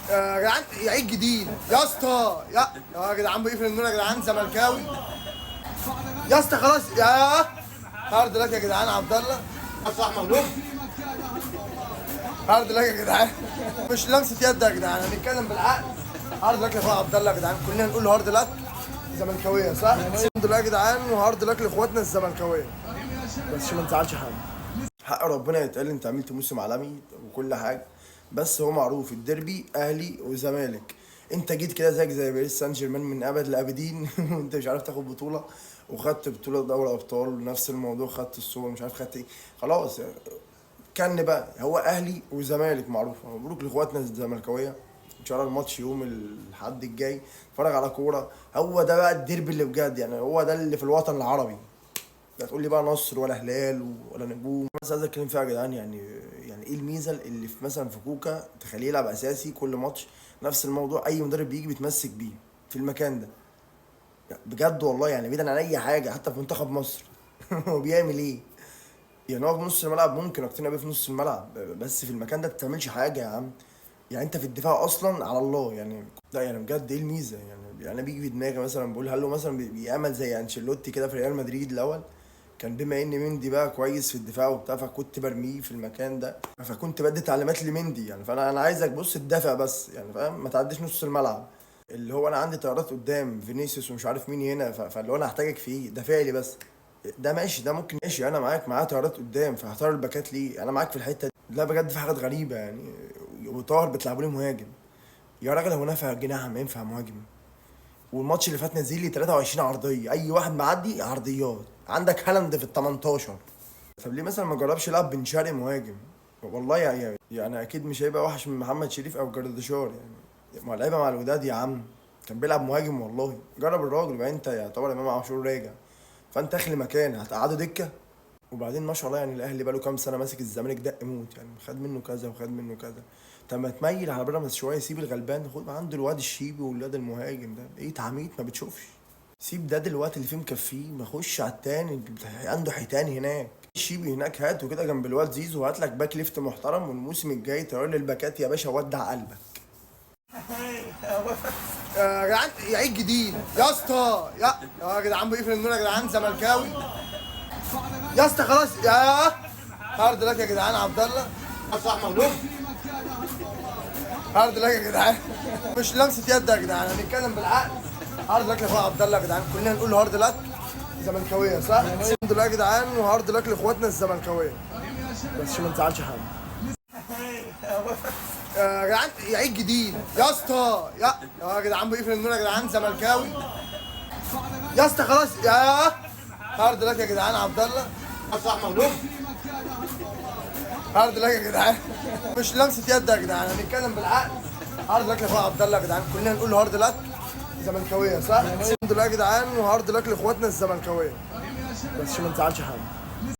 يا جدعان عيد جديد يا اسطى. يا جدعان بيقفل النور يا جدعان، زملكاوي يا اسطى خلاص. يا هارد لك يا جدعان عبد الله صح مغلوب. هارد لك يا جدعان، مش لمسه يد يا جدعان، هنتكلم بالعقل. هارد لك لاخويا عبد الله يا جدعان، كلنا نقول هارد لك زملكاويه صح؟ الحمد لله يا جدعان، وهارد لك لاخواتنا الزملكاويه، بس عشان ما نزعلش حد. حق ربنا يتقال، انت عملت موسم عالمي وكل حاجه، بس هو معروف الديربي اهلي وزمالك. انت جيت كده زيك زي باريس سان جيرمان من ابد الابدين وانت مش عارف تاخد بطوله، وخدت بطوله دوري ابطال ونفس الموضوع، خدت السوبر مش عارف خدت ايه. خلاص كان بقى هو اهلي وزمالك معروف. مبروك لاخواتنا الزملكاويه، ان شاء الله الماتش يوم الاحد الجاي اتفرج على كوره. هو ده بقى الديربي اللي بجد، يعني هو ده اللي في الوطن العربي. لا تقول لي بقى نصر ولا هلال ولا نجوم. بس عايز اتكلم فيها يا جدعان، يعني ايه الميزه اللي في مثلا في كوكا تخليه يلعب اساسي كل ماتش؟ نفس الموضوع اي مدرب بيجي بيتمسك بيه في المكان ده بجد والله، يعني بعيدا عن اي حاجه حتى في منتخب مصر. هو بيعمل ايه؟ يعني هو في نص الملعب ممكن اقتنع بيه في نص الملعب، بس في المكان ده انت ما بتعملش حاجه يا عم. يعني انت في الدفاع اصلا على الله يعني. لا يعني بجد ايه الميزه؟ يعني انا بيجي في دماغي مثلا بقول هل هو مثلا بيعمل زي انشيلوتي كده في ريال مدريد الاول؟ كان بما ان مندي بقى كويس في الدفاع وبتاع، فكنت برميه في المكان ده، فكنت بدي تعليمات لمندي يعني. فانا عايزك بص تدافع بس، يعني فاهم، ما تعديش نص الملعب. اللي هو انا عندي طيارات قدام فينيسيوس ومش عارف مين هنا، فاللي هو انا هحتاجك فيه دافع لي بس. ده ماشي، ده ممكن ماشي، انا معاك معاه طيارات قدام، فهختار الباكات ليه؟ انا معاك في الحته دي. لا بجد في حاجات غريبه يعني. وطاهر بتلعبوا لي مهاجم يا راجل، هو نافع جناح ما ينفع مهاجم؟ والماتش اللي فات نازل لي 23 عرضيه، اي واحد معدي عرضيات، عندك هالاند في ال 18. طب ليه مثلا ما جربش يلعب بن شرقي مهاجم؟ والله يعني اكيد مش هيبقى وحش من محمد شريف او جردشار يعني. ما لعيبه مع الوداد يا عم، كان بيلعب مهاجم والله. جرب الراجل بقى، انت يعتبر امام عاشور راجع، فانت اخلي مكان هتقعده دكه. وبعدين ما شاء الله يعني الاهلي بقاله كام سنه ماسك الزمالك دق موت، يعني خد منه كذا وخد منه كذا. طب ما تميل على بيراميدز شويه، سيب الغلبان، خد عنده الواد الشيبي والواد المهاجم ده، ايه تعميد ما بتشوفش؟ سيب ده دلوقتي اللي فيه مكفيه، ما خش على التاني عنده حيتان هناك. الشيبي هناك هاته كده جنب الواد زيزو، وهات لك باك ليفت محترم، والموسم الجاي تقول للباكات يا باشا ودع قلبك. يا جدعان عيد جديد يا اسطى. يا جدعان بيقفل النور يا جدعان، زملكاوي يا اسطى خلاص. يا هارد لك يا جدعان عبد الله صح مغلوب. هارد لك يا جدعان، مش لمسه يد يا جدعان، هنتكلم بالعقل. هارد لك لاخويا عبد الله يا جدعان، كلنا نقول هارد لك زملكاويه صح؟ الحمد لله يا جدعان، وهارد لك لاخواتنا الزملكاويه، بس عشان ما نزعلش حد. يا جدعان عيد جديد يا اسطى. يا جدعان بيقفل النور يا جدعان، زملكاوي يا اسطى خلاص. يا هارد لك يا جدعان عبد الله صح مغلوب. هارد لك يا جدعان، مش لمسه يد يا جدعان، هنتكلم بالعقل. هارد لك لاخويا عبد الله يا جدعان، كلنا نقول هارد لك زملكاويه صح؟ الحمد لله يا جدعان، وهارد لك لاخواتنا الزملكاويه، بس عشان ما نزعلش حد.